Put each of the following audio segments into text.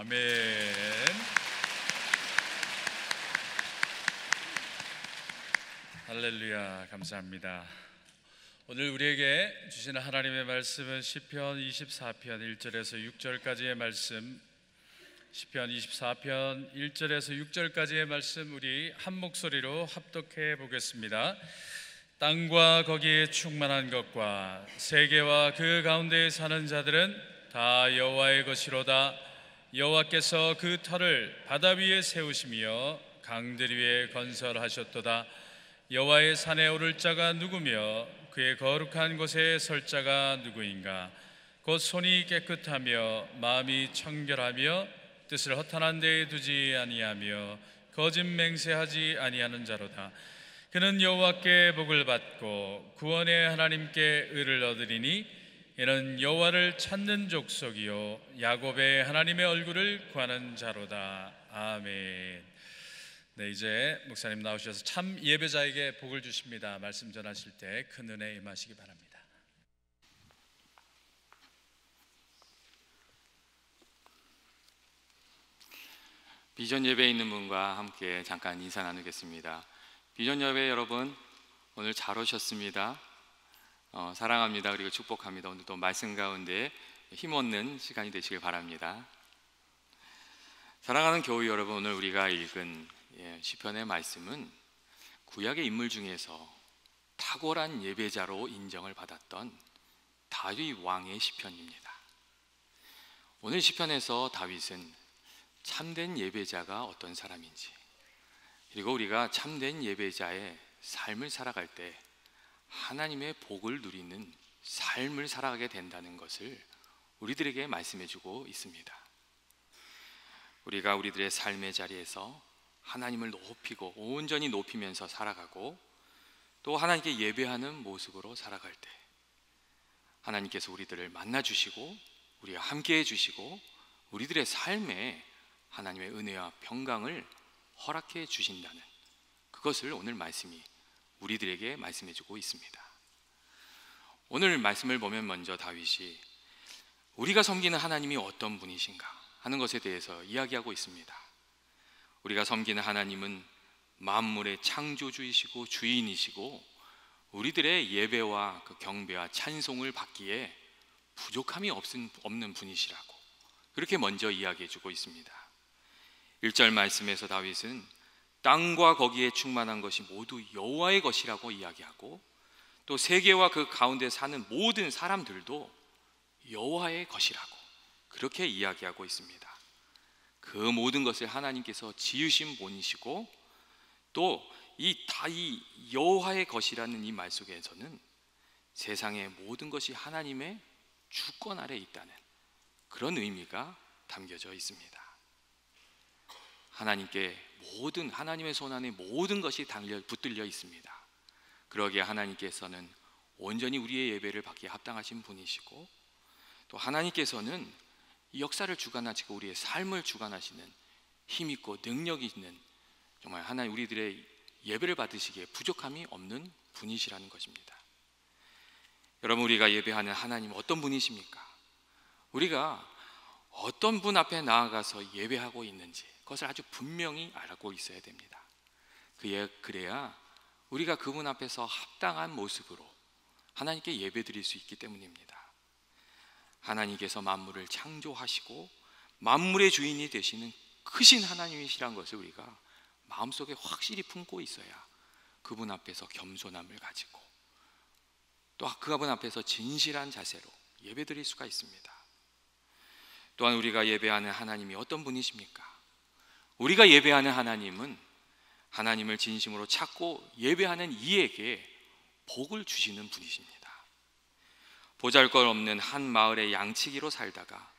아멘. 할렐루야. 감사합니다. 오늘 우리에게 주시는 하나님의 말씀은 시편 24편 1절에서 6절까지의 말씀, 시편 24편 1절에서 6절까지의 말씀 우리 한 목소리로 합독해 보겠습니다. 땅과 거기에 충만한 것과 세계와 그 가운데에 사는 자들은 다 여호와의 것이로다. 여호와께서 그 터를 바다 위에 세우시며 강들 위에 건설하셨도다. 여호와의 산에 오를 자가 누구며 그의 거룩한 곳에 설 자가 누구인가? 곧 손이 깨끗하며 마음이 청결하며 뜻을 허탄한 데에 두지 아니하며 거짓 맹세하지 아니하는 자로다. 그는 여호와께 복을 받고 구원의 하나님께 의를 얻으리니 이는 여호와를 찾는 족속이요 야곱의 하나님의 얼굴을 구하는 자로다. 아멘. 네, 이제 목사님 나오셔서 참 예배자에게 복을 주십니다. 말씀 전하실 때 큰 은혜 임하시기 바랍니다. 비전 예배에 있는 분과 함께 잠깐 인사 나누겠습니다. 비전 예배 여러분, 오늘 잘 오셨습니다. 사랑합니다. 그리고 축복합니다. 오늘도 말씀 가운데 힘없는 시간이 되시길 바랍니다. 사랑하는 교회 여러분, 오늘 우리가 읽은 시편의 말씀은 구약의 인물 중에서 탁월한 예배자로 인정을 받았던 다윗 왕의 시편입니다. 오늘 시편에서 다윗은 참된 예배자가 어떤 사람인지, 그리고 우리가 참된 예배자의 삶을 살아갈 때 하나님의 복을 누리는 삶을 살아가게 된다는 것을 우리들에게 말씀해 주고 있습니다. 우리가 우리들의 삶의 자리에서 하나님을 높이고 온전히 높이면서 살아가고 또 하나님께 예배하는 모습으로 살아갈 때 하나님께서 우리들을 만나 주시고 우리와 함께 해 주시고 우리들의 삶에 하나님의 은혜와 평강을 허락해 주신다는 그것을 오늘 말씀이 우리들에게 말씀해 주고 있습니다. 오늘 말씀을 보면 먼저 다윗이 우리가 섬기는 하나님이 어떤 분이신가 하는 것에 대해서 이야기하고 있습니다. 우리가 섬기는 하나님은 만물의 창조주이시고 주인이시고 우리들의 예배와 그 경배와 찬송을 받기에 부족함이 없는 분이시라고 그렇게 먼저 이야기해 주고 있습니다. 1절 말씀에서 다윗은 땅과 거기에 충만한 것이 모두 여호와의 것이라고 이야기하고 또 세계와 그 가운데 사는 모든 사람들도 여호와의 것이라고 그렇게 이야기하고 있습니다. 그 모든 것을 하나님께서 지으신 분이시고 또 이 여호와의 것이라는 이 말 속에서는 세상의 모든 것이 하나님의 주권 아래 있다는 그런 의미가 담겨져 있습니다. 하나님께 하나님의 손 안에 모든 것이 붙들려 있습니다. 그러기에 하나님께서는 온전히 우리의 예배를 받기에 합당하신 분이시고 또 하나님께서는 이 역사를 주관하시고 우리의 삶을 주관하시는 힘 있고 능력 있는 정말 하나님 우리들의 예배를 받으시기에 부족함이 없는 분이시라는 것입니다. 여러분, 우리가 예배하는 하나님은 어떤 분이십니까? 우리가 어떤 분 앞에 나아가서 예배하고 있는지 그것을 아주 분명히 알고 있어야 됩니다. 그래야 우리가 그분 앞에서 합당한 모습으로 하나님께 예배드릴 수 있기 때문입니다. 하나님께서 만물을 창조하시고 만물의 주인이 되시는 크신 하나님이시라는 것을 우리가 마음속에 확실히 품고 있어야 그분 앞에서 겸손함을 가지고 또 그분 앞에서 진실한 자세로 예배드릴 수가 있습니다. 또한 우리가 예배하는 하나님이 어떤 분이십니까? 우리가 예배하는 하나님은 하나님을 진심으로 찾고 예배하는 이에게 복을 주시는 분이십니다. 보잘것없는 한 마을의 양치기로 살다가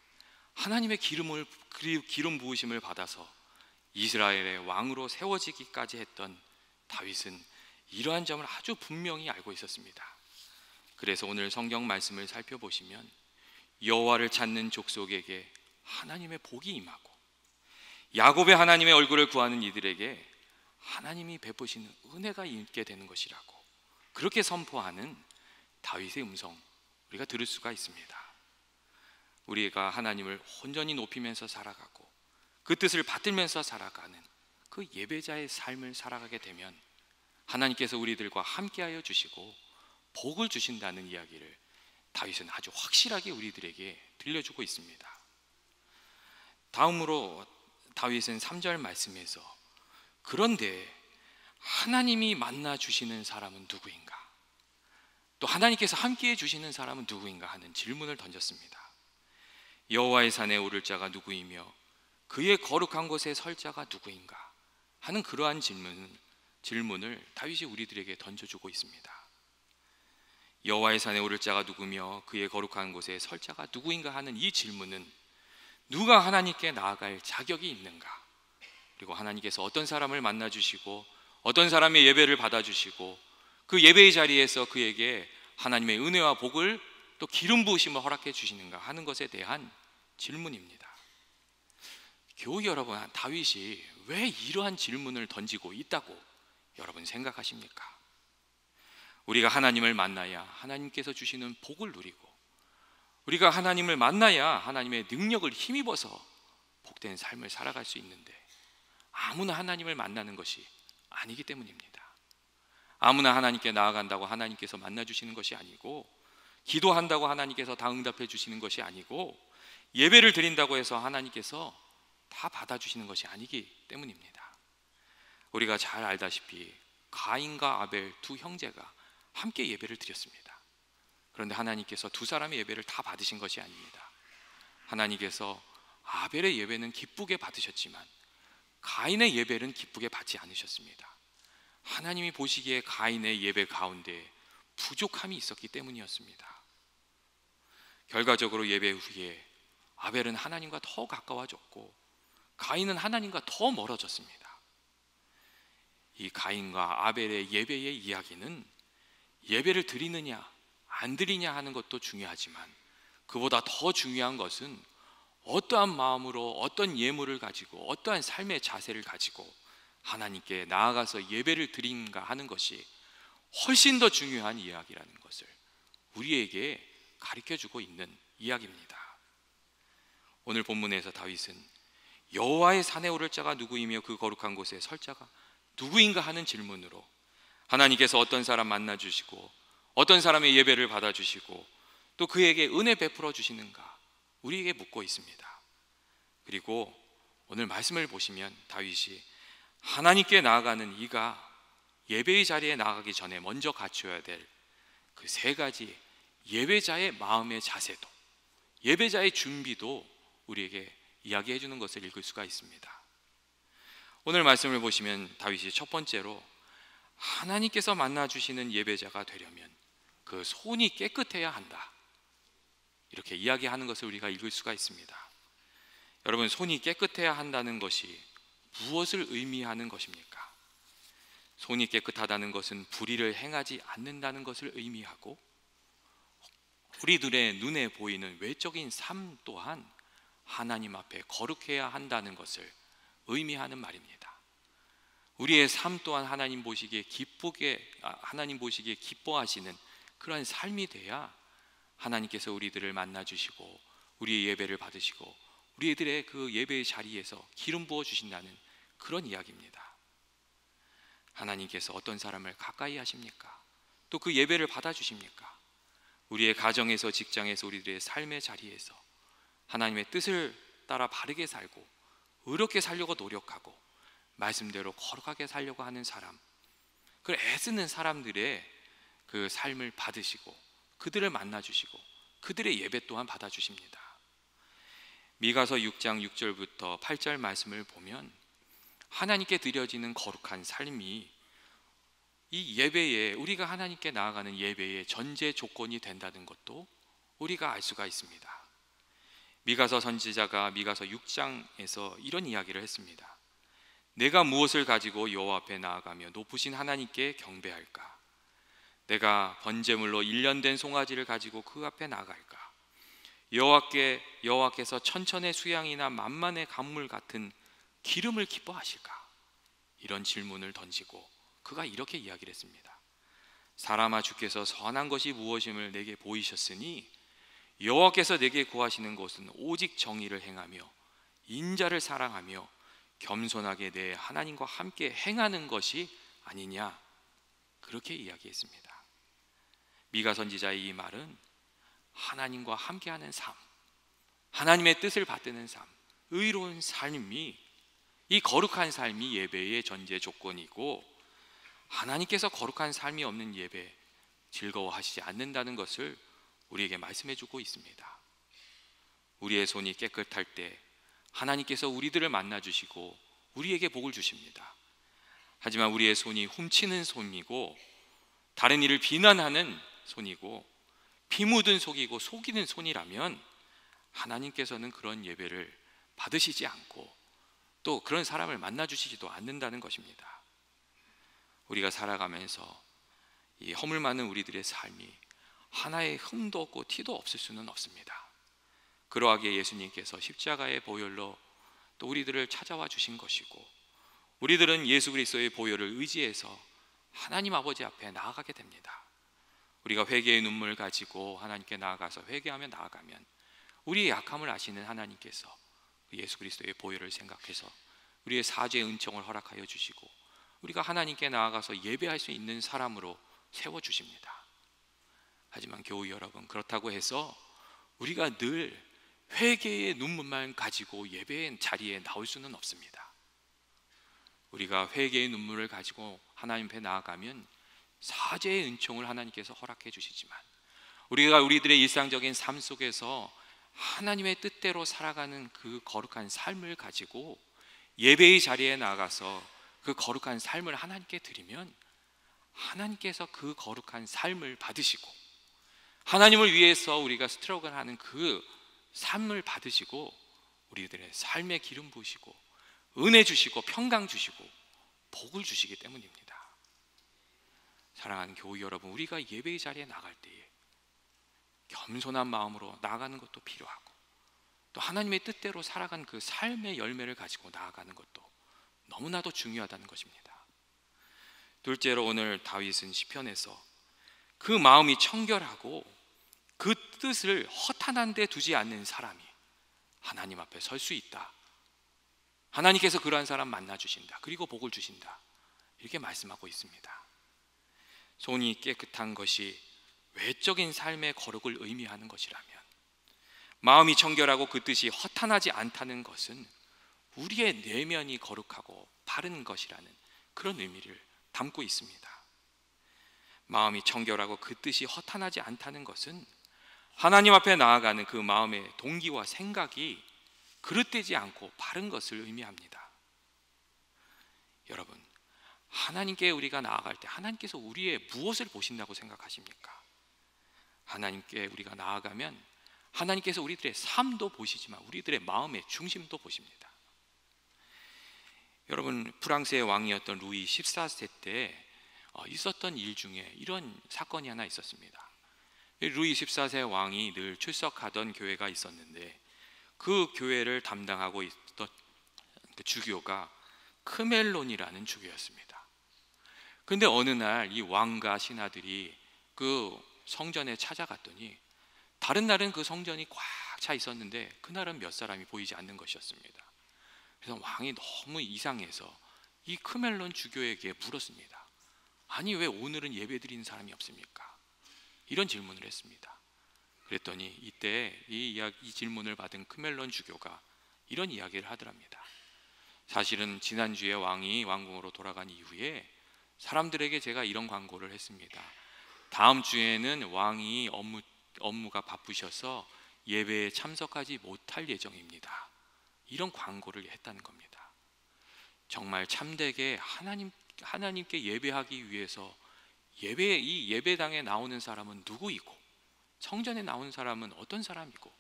하나님의 기름 부으심을 받아서 이스라엘의 왕으로 세워지기까지 했던 다윗은 이러한 점을 아주 분명히 알고 있었습니다. 그래서 오늘 성경 말씀을 살펴보시면 여호와를 찾는 족속에게 하나님의 복이 임하고 야곱의 하나님의 얼굴을 구하는 이들에게 하나님이 베푸시는 은혜가 있게 되는 것이라고 그렇게 선포하는 다윗의 음성 우리가 들을 수가 있습니다. 우리가 하나님을 온전히 높이면서 살아가고 그 뜻을 받들면서 살아가는 그 예배자의 삶을 살아가게 되면 하나님께서 우리들과 함께하여 주시고 복을 주신다는 이야기를 다윗은 아주 확실하게 우리들에게 들려주고 있습니다. 다음으로 다윗은 3절 말씀에서 그런데 하나님이 만나 주시는 사람은 누구인가? 또 하나님께서 함께해 주시는 사람은 누구인가 하는 질문을 던졌습니다. 여호와의 산에 오를 자가 누구이며 그의 거룩한 곳에 설 자가 누구인가 하는 그러한 질문을 다윗이 우리들에게 던져주고 있습니다. 여호와의 산에 오를 자가 누구며 그의 거룩한 곳에 설 자가 누구인가 하는 이 질문은 누가 하나님께 나아갈 자격이 있는가, 그리고 하나님께서 어떤 사람을 만나 주시고 어떤 사람의 예배를 받아 주시고 그 예배의 자리에서 그에게 하나님의 은혜와 복을 또 기름 부으심을 허락해 주시는가 하는 것에 대한 질문입니다. 교우 여러분, 다윗이 왜 이러한 질문을 던지고 있다고 여러분 생각하십니까? 우리가 하나님을 만나야 하나님께서 주시는 복을 누리고 우리가 하나님을 만나야 하나님의 능력을 힘입어서 복된 삶을 살아갈 수 있는데 아무나 하나님을 만나는 것이 아니기 때문입니다. 아무나 하나님께 나아간다고 하나님께서 만나주시는 것이 아니고 기도한다고 하나님께서 다 응답해 주시는 것이 아니고 예배를 드린다고 해서 하나님께서 다 받아주시는 것이 아니기 때문입니다. 우리가 잘 알다시피 가인과 아벨 두 형제가 함께 예배를 드렸습니다. 그런데 하나님께서 두 사람의 예배를 다 받으신 것이 아닙니다. 하나님께서 아벨의 예배는 기쁘게 받으셨지만 가인의 예배는 기쁘게 받지 않으셨습니다. 하나님이 보시기에 가인의 예배 가운데 부족함이 있었기 때문이었습니다. 결과적으로 예배 후에 아벨은 하나님과 더 가까워졌고 가인은 하나님과 더 멀어졌습니다. 이 가인과 아벨의 예배의 이야기는 예배를 드리느냐 안 드리냐 하는 것도 중요하지만 그보다 더 중요한 것은 어떠한 마음으로 어떤 예물을 가지고 어떠한 삶의 자세를 가지고 하나님께 나아가서 예배를 드린가 하는 것이 훨씬 더 중요한 이야기라는 것을 우리에게 가르쳐주고 있는 이야기입니다. 오늘 본문에서 다윗은 여호와의 산에 오를 자가 누구이며 그 거룩한 곳에 설 자가 누구인가 하는 질문으로 하나님께서 어떤 사람 만나주시고 어떤 사람의 예배를 받아주시고 또 그에게 은혜 베풀어 주시는가 우리에게 묻고 있습니다. 그리고 오늘 말씀을 보시면 다윗이 하나님께 나아가는 이가 예배의 자리에 나아가기 전에 먼저 갖춰야 될 그 세 가지 예배자의 마음의 자세도 예배자의 준비도 우리에게 이야기해 주는 것을 읽을 수가 있습니다. 오늘 말씀을 보시면 다윗이 첫 번째로 하나님께서 만나주시는 예배자가 되려면 그 손이 깨끗해야 한다 이렇게 이야기하는 것을 우리가 읽을 수가 있습니다. 여러분, 손이 깨끗해야 한다는 것이 무엇을 의미하는 것입니까? 손이 깨끗하다는 것은 불의를 행하지 않는다는 것을 의미하고 우리들의 눈에 보이는 외적인 삶 또한 하나님 앞에 거룩해야 한다는 것을 의미하는 말입니다. 우리의 삶 또한 하나님 보시기에 기뻐하시는 그러한 삶이 돼야 하나님께서 우리들을 만나주시고 우리의 예배를 받으시고 우리들의 그 예배의 자리에서 기름 부어 주신다는 그런 이야기입니다. 하나님께서 어떤 사람을 가까이 하십니까? 또 그 예배를 받아주십니까? 우리의 가정에서, 직장에서, 우리들의 삶의 자리에서 하나님의 뜻을 따라 바르게 살고 의롭게 살려고 노력하고 말씀대로 거룩하게 살려고 하는 사람, 그 애쓰는 사람들의 그 삶을 받으시고 그들을 만나주시고 그들의 예배 또한 받아주십니다. 미가서 6장 6절부터 8절 말씀을 보면 하나님께 드려지는 거룩한 삶이 이 예배에 우리가 하나님께 나아가는 예배의 전제 조건이 된다는 것도 우리가 알 수가 있습니다. 미가서 선지자가 미가서 6장에서 이런 이야기를 했습니다. 내가 무엇을 가지고 여호와 앞에 나아가며 높으신 하나님께 경배할까? 내가 번제물로 1년 된 송아지를 가지고 그 앞에 나아갈까? 여호와께서 천천의 수양이나 만만의 강물 같은 기름을 기뻐하실까? 이런 질문을 던지고 그가 이렇게 이야기를 했습니다. 사람아, 주께서 선한 것이 무엇임을 내게 보이셨으니 여호와께서 내게 구하시는 것은 오직 정의를 행하며 인자를 사랑하며 겸손하게 내 하나님과 함께 행하는 것이 아니냐, 그렇게 이야기했습니다. 미가 선지자의 이 말은 하나님과 함께하는 삶, 하나님의 뜻을 받드는 삶, 의로운 삶이, 이 거룩한 삶이 예배의 전제 조건이고 하나님께서 거룩한 삶이 없는 예배 즐거워하시지 않는다는 것을 우리에게 말씀해 주고 있습니다. 우리의 손이 깨끗할 때 하나님께서 우리들을 만나 주시고 우리에게 복을 주십니다. 하지만 우리의 손이 훔치는 손이고 다른 이를 비난하는 손이고 피 묻은 속이고 속이는 손이라면 하나님께서는 그런 예배를 받으시지 않고 또 그런 사람을 만나 주시지도 않는다는 것입니다. 우리가 살아가면서 이 허물 많은 우리들의 삶이 하나의 흠도 없고 티도 없을 수는 없습니다. 그러하기에 예수님께서 십자가의 보혈로 또 우리들을 찾아와 주신 것이고 우리들은 예수 그리스도의 보혈을 의지해서 하나님 아버지 앞에 나아가게 됩니다. 우리가 회개의 눈물을 가지고 하나님께 나아가서 회개하며 나아가면 우리의 약함을 아시는 하나님께서 예수 그리스도의 보혈을 생각해서 우리의 사죄의 은총을 허락하여 주시고 우리가 하나님께 나아가서 예배할 수 있는 사람으로 세워주십니다. 하지만 교우 여러분, 그렇다고 해서 우리가 늘 회개의 눈물만 가지고 예배의 자리에 나올 수는 없습니다. 우리가 회개의 눈물을 가지고 하나님 앞에 나아가면 사죄의 은총을 하나님께서 허락해 주시지만 우리가 우리들의 일상적인 삶 속에서 하나님의 뜻대로 살아가는 그 거룩한 삶을 가지고 예배의 자리에 나가서 그 거룩한 삶을 하나님께 드리면 하나님께서 그 거룩한 삶을 받으시고 하나님을 위해서 우리가 스트러글하는 그 삶을 받으시고 우리들의 삶에 기름 부으시고 은혜 주시고 평강 주시고 복을 주시기 때문입니다. 사랑하는 교우 여러분, 우리가 예배의 자리에 나갈 때에 겸손한 마음으로 나아가는 것도 필요하고, 또 하나님의 뜻대로 살아간 그 삶의 열매를 가지고 나아가는 것도 너무나도 중요하다는 것입니다. 둘째로, 오늘 다윗은 시편에서 그 마음이 청결하고 그 뜻을 허탄한 데 두지 않는 사람이 하나님 앞에 설 수 있다. 하나님께서 그러한 사람 만나 주신다. 그리고 복을 주신다. 이렇게 말씀하고 있습니다. 손이 깨끗한 것이 외적인 삶의 거룩을 의미하는 것이라면, 마음이 청결하고 그 뜻이 허탄하지 않다는 것은 우리의 내면이 거룩하고 바른 것이라는 그런 의미를 담고 있습니다. 마음이 청결하고 그 뜻이 허탄하지 않다는 것은 하나님 앞에 나아가는 그 마음의 동기와 생각이 그릇되지 않고 바른 것을 의미합니다. 여러분, 하나님께 우리가 나아갈 때 하나님께서 우리의 무엇을 보신다고 생각하십니까? 하나님께 우리가 나아가면 하나님께서 우리들의 삶도 보시지만 우리들의 마음의 중심도 보십니다. 여러분, 프랑스의 왕이었던 루이 14세 때 있었던 일 중에 이런 사건이 하나 있었습니다. 루이 14세 왕이 늘 출석하던 교회가 있었는데, 그 교회를 담당하고 있던 그 주교가 크멜론이라는 주교였습니다. 그런데 어느 날 이 왕과 신하들이 그 성전에 찾아갔더니 다른 날은 그 성전이 꽉 차 있었는데 그날은 몇 사람이 보이지 않는 것이었습니다. 그래서 왕이 너무 이상해서 이 크멜론 주교에게 물었습니다. 아니, 왜 오늘은 예배드리는 사람이 없습니까? 이런 질문을 했습니다. 그랬더니 이때 이 질문을 받은 크멜론 주교가 이런 이야기를 하더랍니다. 사실은 지난주에 왕이 왕궁으로 돌아간 이후에 사람들에게 제가 이런 광고를 했습니다. 다음 주에는 왕이 업무가 바쁘셔서 예배에 참석하지 못할 예정입니다. 이런 광고를 했다는 겁니다. 정말 참되게 하나님께 예배하기 위해서 이 예배당에 나오는 사람은 누구이고, 성전에 나오는 사람은 어떤 사람이고,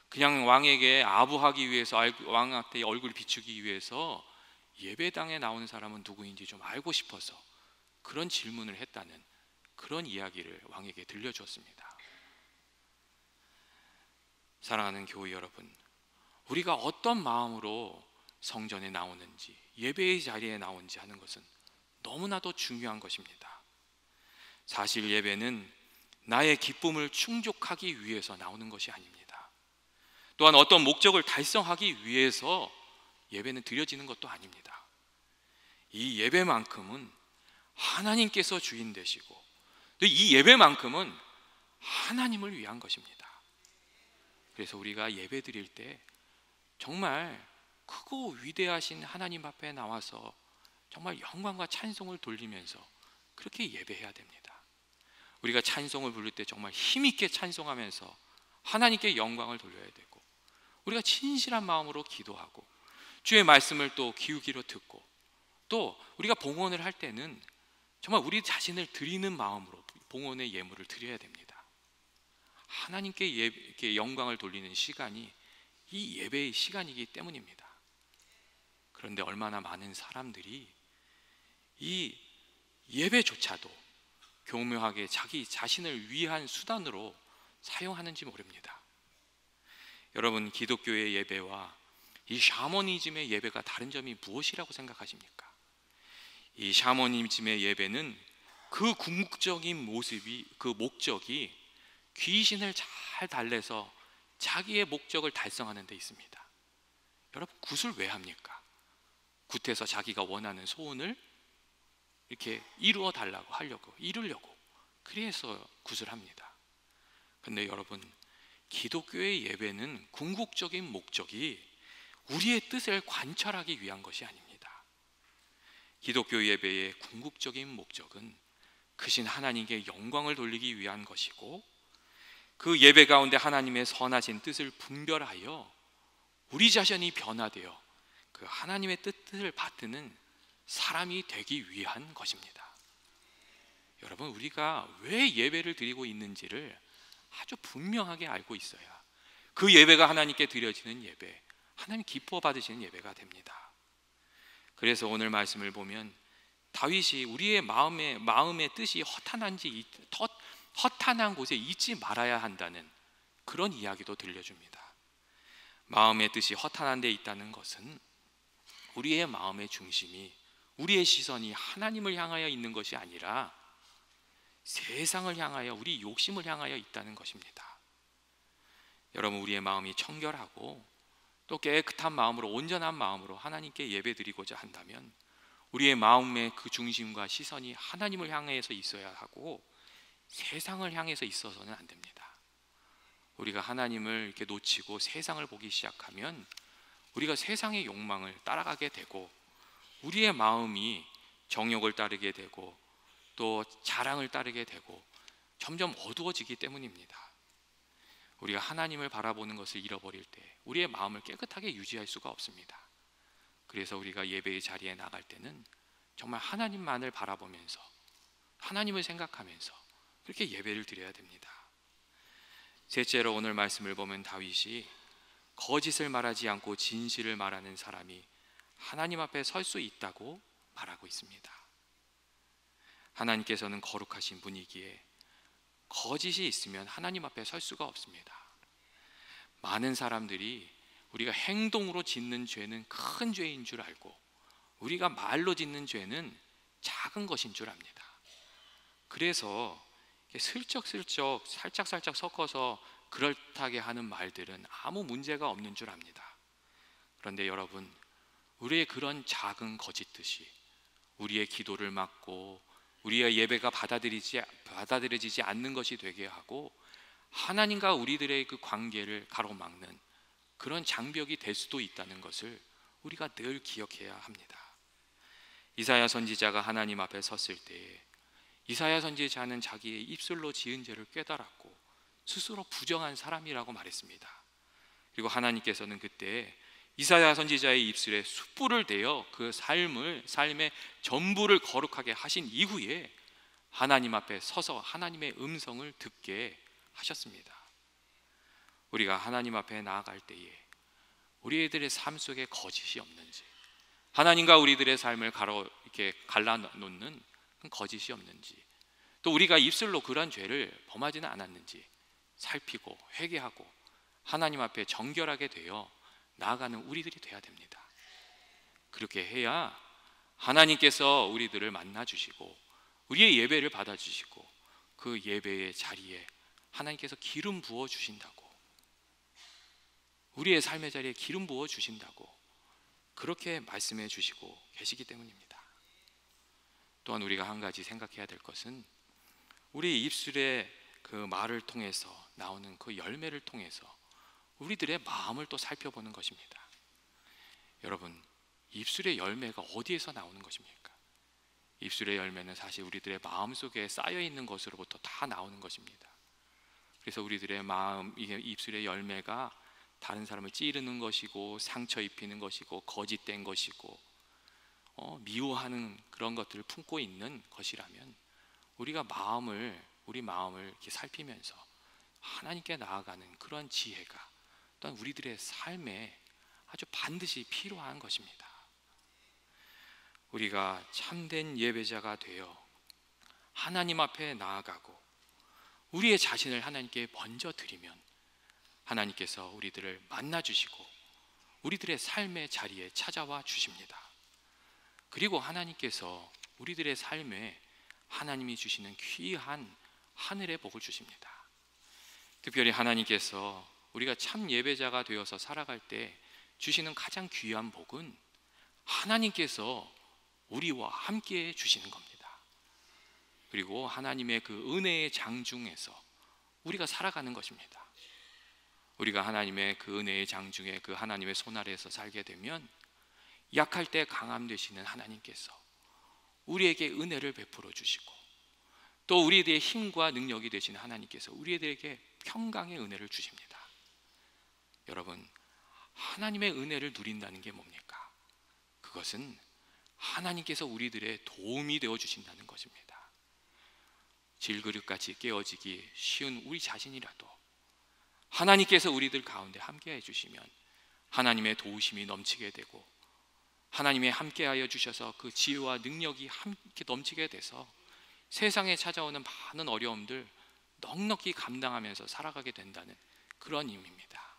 그냥 왕에게 아부하기 위해서, 왕한테 얼굴 비추기 위해서 예배당에 나오는 사람은 누구인지 좀 알고 싶어서 그런 질문을 했다는 그런 이야기를 왕에게 들려주었습니다. 사랑하는 교우 여러분, 우리가 어떤 마음으로 성전에 나오는지, 예배의 자리에 나오는지 하는 것은 너무나도 중요한 것입니다. 사실 예배는 나의 기쁨을 충족하기 위해서 나오는 것이 아닙니다. 또한 어떤 목적을 달성하기 위해서 예배는 드려지는 것도 아닙니다. 이 예배만큼은 하나님께서 주인 되시고, 이 예배만큼은 하나님을 위한 것입니다. 그래서 우리가 예배 드릴 때 정말 크고 위대하신 하나님 앞에 나와서 정말 영광과 찬송을 돌리면서 그렇게 예배해야 됩니다. 우리가 찬송을 부를 때 정말 힘있게 찬송하면서 하나님께 영광을 돌려야 되고, 우리가 진실한 마음으로 기도하고 주의 말씀을 또 귀 기울여 듣고, 또 우리가 봉헌을 할 때는 정말 우리 자신을 드리는 마음으로 봉헌의 예물을 드려야 됩니다. 하나님께 이렇게 영광을 돌리는 시간이 이 예배의 시간이기 때문입니다. 그런데 얼마나 많은 사람들이 이 예배조차도 교묘하게 자기 자신을 위한 수단으로 사용하는지 모릅니다. 여러분, 기독교의 예배와 이 샤머니즘의 예배가 다른 점이 무엇이라고 생각하십니까? 이 샤머니즘의 예배는 그 궁극적인 모습이, 그 목적이 귀신을 잘 달래서 자기의 목적을 달성하는 데 있습니다. 여러분, 굿을 왜 합니까? 굿해서 자기가 원하는 소원을 이렇게 이루어 달라고 이루려고, 그래서 굿을 합니다. 근데 여러분, 기독교의 예배는 궁극적인 목적이 우리의 뜻을 관철하기 위한 것이 아닙니다. 기독교 예배의 궁극적인 목적은 크신 하나님께 영광을 돌리기 위한 것이고, 그 예배 가운데 하나님의 선하신 뜻을 분별하여 우리 자신이 변화되어 그 하나님의 뜻을 받드는 사람이 되기 위한 것입니다. 여러분, 우리가 왜 예배를 드리고 있는지를 아주 분명하게 알고 있어야 그 예배가 하나님께 드려지는 예배, 하나님 기뻐 받으시는 예배가 됩니다. 그래서 오늘 말씀을 보면 다윗이 우리의 마음의 뜻이 허탄한 곳에 있지 말아야 한다는 그런 이야기도 들려줍니다. 마음의 뜻이 허탄한 데 있다는 것은 우리의 마음의 중심이, 우리의 시선이 하나님을 향하여 있는 것이 아니라 세상을 향하여, 우리 욕심을 향하여 있다는 것입니다. 여러분, 우리의 마음이 청결하고 또 깨끗한 마음으로, 온전한 마음으로 하나님께 예배드리고자 한다면 우리의 마음의 그 중심과 시선이 하나님을 향해서 있어야 하고 세상을 향해서 있어서는 안 됩니다. 우리가 하나님을 이렇게 놓치고 세상을 보기 시작하면 우리가 세상의 욕망을 따라가게 되고 우리의 마음이 정욕을 따르게 되고 또 자랑을 따르게 되고 점점 어두워지기 때문입니다. 우리가 하나님을 바라보는 것을 잃어버릴 때 우리의 마음을 깨끗하게 유지할 수가 없습니다. 그래서 우리가 예배의 자리에 나갈 때는 정말 하나님만을 바라보면서 하나님을 생각하면서 그렇게 예배를 드려야 됩니다. 셋째로 오늘 말씀을 보면 다윗이 거짓을 말하지 않고 진실을 말하는 사람이 하나님 앞에 설 수 있다고 말하고 있습니다. 하나님께서는 거룩하신 분이기에 거짓이 있으면 하나님 앞에 설 수가 없습니다. 많은 사람들이 우리가 행동으로 짓는 죄는 큰 죄인 줄 알고 우리가 말로 짓는 죄는 작은 것인 줄 압니다. 그래서 슬쩍슬쩍 살짝살짝 섞어서 그럴듯하게 하는 말들은 아무 문제가 없는 줄 압니다. 그런데 여러분, 우리의 그런 작은 거짓듯이 우리의 기도를 막고 우리의 예배가 받아들여지지 않는 것이 되게 하고 하나님과 우리들의 그 관계를 가로막는 그런 장벽이 될 수도 있다는 것을 우리가 늘 기억해야 합니다. 이사야 선지자가 하나님 앞에 섰을 때에 이사야 선지자는 자기의 입술로 지은 죄를 깨달았고 스스로 부정한 사람이라고 말했습니다. 그리고 하나님께서는 그때 이사야 선지자의 입술에 숯불을 대어 그 삶의 전부를 거룩하게 하신 이후에 하나님 앞에 서서 하나님의 음성을 듣게 하셨습니다. 우리가 하나님 앞에 나아갈 때에 우리들의 삶 속에 거짓이 없는지, 하나님과 우리들의 삶을 이렇게 갈라놓는 거짓이 없는지, 또 우리가 입술로 그런 죄를 범하지는 않았는지 살피고 회개하고 하나님 앞에 정결하게 되어 나아가는 우리들이 돼야 됩니다. 그렇게 해야 하나님께서 우리들을 만나주시고 우리의 예배를 받아주시고 그 예배의 자리에 하나님께서 기름 부어 주신다고, 우리의 삶의 자리에 기름 부어 주신다고 그렇게 말씀해 주시고 계시기 때문입니다. 또한 우리가 한 가지 생각해야 될 것은 우리 입술의 그 말을 통해서 나오는 그 열매를 통해서 우리들의 마음을 또 살펴보는 것입니다. 여러분, 입술의 열매가 어디에서 나오는 것입니까? 입술의 열매는 사실 우리들의 마음 속에 쌓여 있는 것으로부터 다 나오는 것입니다. 그래서 우리들의 마음, 이게 입술의 열매가 다른 사람을 찌르는 것이고 상처 입히는 것이고 거짓된 것이고 미워하는 그런 것들을 품고 있는 것이라면 우리가 우리 마음을 이렇게 살피면서 하나님께 나아가는 그런 지혜가 또한 우리들의 삶에 아주 반드시 필요한 것입니다. 우리가 참된 예배자가 되어 하나님 앞에 나아가고 우리의 자신을 하나님께 먼저 드리면 하나님께서 우리들을 만나 주시고 우리들의 삶의 자리에 찾아와 주십니다. 그리고 하나님께서 우리들의 삶에 하나님이 주시는 귀한 하늘의 복을 주십니다. 특별히 하나님께서 우리가 참 예배자가 되어서 살아갈 때 주시는 가장 귀한 복은 하나님께서 우리와 함께 주시는 겁니다. 그리고 하나님의 그 은혜의 장중에서 우리가 살아가는 것입니다. 우리가 하나님의 그 은혜의 장중에 그 하나님의 손 아래에서 살게 되면 약할 때 강함 되시는 하나님께서 우리에게 은혜를 베풀어 주시고 또 우리들의 힘과 능력이 되시는 하나님께서 우리들에게 평강의 은혜를 주십니다. 여러분, 하나님의 은혜를 누린다는 게 뭡니까? 그것은 하나님께서 우리들의 도움이 되어 주신다는 것입니다. 질그릇같이 깨어지기 쉬운 우리 자신이라도 하나님께서 우리들 가운데 함께해 주시면 하나님의 도우심이 넘치게 되고 하나님의 함께하여 주셔서 그 지혜와 능력이 함께 넘치게 돼서 세상에 찾아오는 많은 어려움들 넉넉히 감당하면서 살아가게 된다는 그런 의미입니다.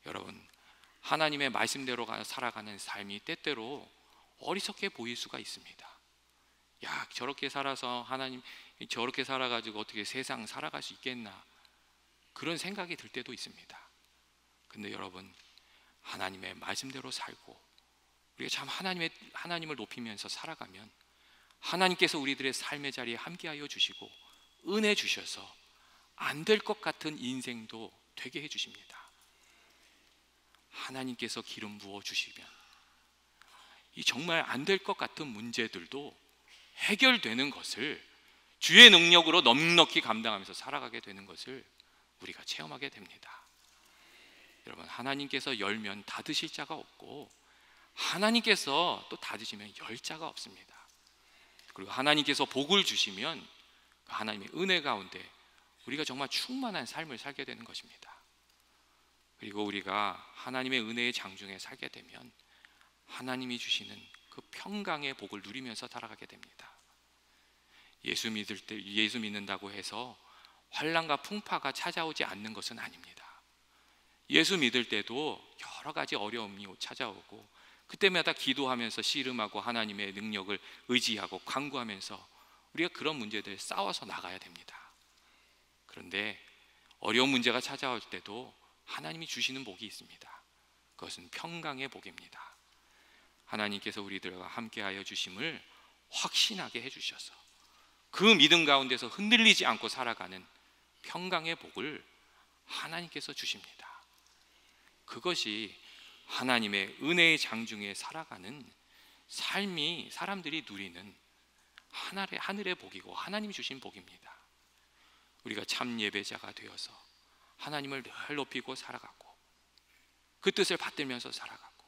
여러분, 하나님의 말씀대로 살아가는 삶이 때때로 어리석게 보일 수가 있습니다. 야, 저렇게 살아서 하나님 저렇게 살아가지고 어떻게 세상 살아갈 수 있겠나, 그런 생각이 들 때도 있습니다. 근데 여러분, 하나님의 말씀대로 살고 우리가 참 하나님을 높이면서 살아가면 하나님께서 우리들의 삶의 자리에 함께하여 주시고 은혜 주셔서 안 될 것 같은 인생도 되게 해주십니다. 하나님께서 기름 부어 주시면 이 정말 안 될 것 같은 문제들도 해결되는 것을 주의 능력으로 넉넉히 감당하면서 살아가게 되는 것을 우리가 체험하게 됩니다. 여러분, 하나님께서 열면 닫으실 자가 없고 하나님께서 또 닫으시면 열 자가 없습니다. 그리고 하나님께서 복을 주시면 그 하나님의 은혜 가운데 우리가 정말 충만한 삶을 살게 되는 것입니다. 그리고 우리가 하나님의 은혜의 장중에 살게 되면 하나님이 주시는 그 평강의 복을 누리면서 살아가게 됩니다. 예수 믿는다고 해서 환난과 풍파가 찾아오지 않는 것은 아닙니다. 예수 믿을 때도 여러 가지 어려움이 찾아오고 그때마다 기도하면서 씨름하고 하나님의 능력을 의지하고 간구하면서 우리가 그런 문제들에 싸워서 나가야 됩니다. 그런데 어려운 문제가 찾아올 때도 하나님이 주시는 복이 있습니다. 그것은 평강의 복입니다. 하나님께서 우리들과 함께하여 주심을 확신하게 해주셔서 그 믿음 가운데서 흔들리지 않고 살아가는 평강의 복을 하나님께서 주십니다. 그것이 하나님의 은혜의 장중에 살아가는 삶이 사람들이 누리는 하늘의 복이고 하나님이 주신 복입니다. 우리가 참 예배자가 되어서 하나님을 늘 높이고 살아가고 그 뜻을 받들면서 살아가고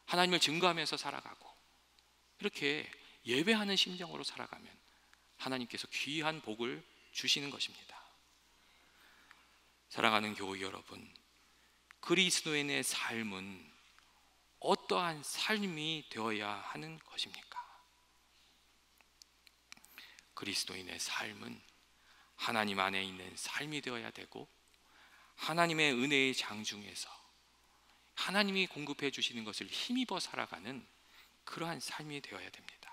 하나님을 증거하면서 살아가고 이렇게 예배하는 심정으로 살아가면 하나님께서 귀한 복을 주시는 것입니다. 사랑하는 교우 여러분, 그리스도인의 삶은 어떠한 삶이 되어야 하는 것입니까? 그리스도인의 삶은 하나님 안에 있는 삶이 되어야 되고 하나님의 은혜의 장중에서 하나님이 공급해 주시는 것을 힘입어 살아가는 그러한 삶이 되어야 됩니다.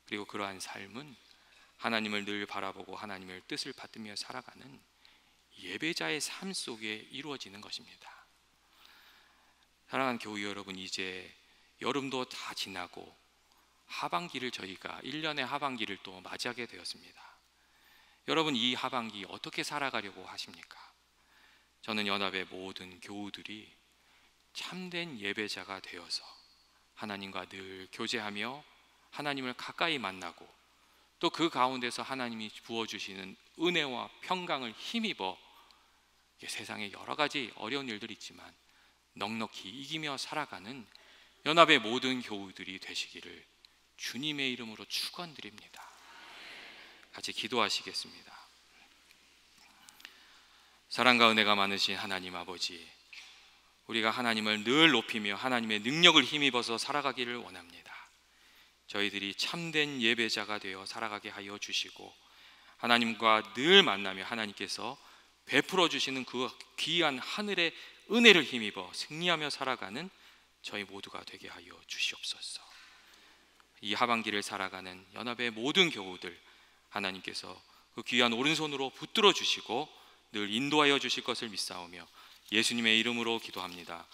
그리고 그러한 삶은 하나님을 늘 바라보고 하나님의 뜻을 받들며 살아가는 예배자의 삶 속에 이루어지는 것입니다. 사랑하는 교우 여러분, 이제 여름도 다 지나고 하반기를 저희가 1년의 하반기를 또 맞이하게 되었습니다. 여러분, 이 하반기 어떻게 살아가려고 하십니까? 저는 연합의 모든 교우들이 참된 예배자가 되어서 하나님과 늘 교제하며 하나님을 가까이 만나고 또 그 가운데서 하나님이 부어주시는 은혜와 평강을 힘입어 세상에 여러 가지 어려운 일들이 있지만 넉넉히 이기며 살아가는 연합의 모든 교우들이 되시기를 주님의 이름으로 축원드립니다. 같이 기도하시겠습니다. 사랑과 은혜가 많으신 하나님 아버지, 우리가 하나님을 늘 높이며 하나님의 능력을 힘입어서 살아가기를 원합니다. 저희들이 참된 예배자가 되어 살아가게 하여 주시고 하나님과 늘 만나며 하나님께서 베풀어 주시는 그 귀한 하늘의 은혜를 힘입어 승리하며 살아가는 저희 모두가 되게 하여 주시옵소서. 이 하반기를 살아가는 연합의 모든 교우들 하나님께서 그 귀한 오른손으로 붙들어 주시고 늘 인도하여 주실 것을 믿사오며 예수님의 이름으로 기도합니다.